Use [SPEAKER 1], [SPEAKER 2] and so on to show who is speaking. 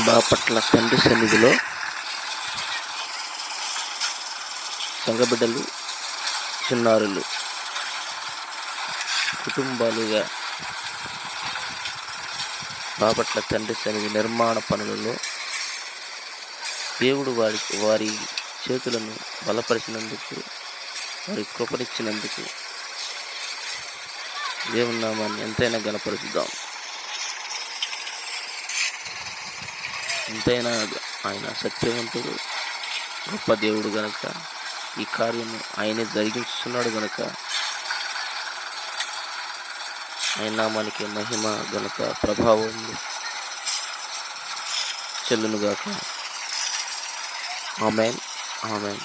[SPEAKER 1] బాపట్ల తండ్రి సన్నిధిలో సంఘబిడ్డలు, చిన్నారులు కుటుంబాలుగా బాపట్ల తండ్రి సన్నిధి నిర్మాణ పనులలో దేవుడు వారి చేతులను బలపరిచినందుకు, వారి కృపనిచ్చినందుకు దేవుని నామాన్ని ఎంతైనా గణపరుచుదాం. ఎంతైనా ఆయన సత్యవంతుడు, గొప్ప దేవుడు గనక ఈ కార్యము ఆయనే జరిగించుతున్నాడు గనక ఆయన నామానికి మహిమ, ఘనత, ప్రభావం చెల్లునుగాక. ఆమేన్, ఆమేన్.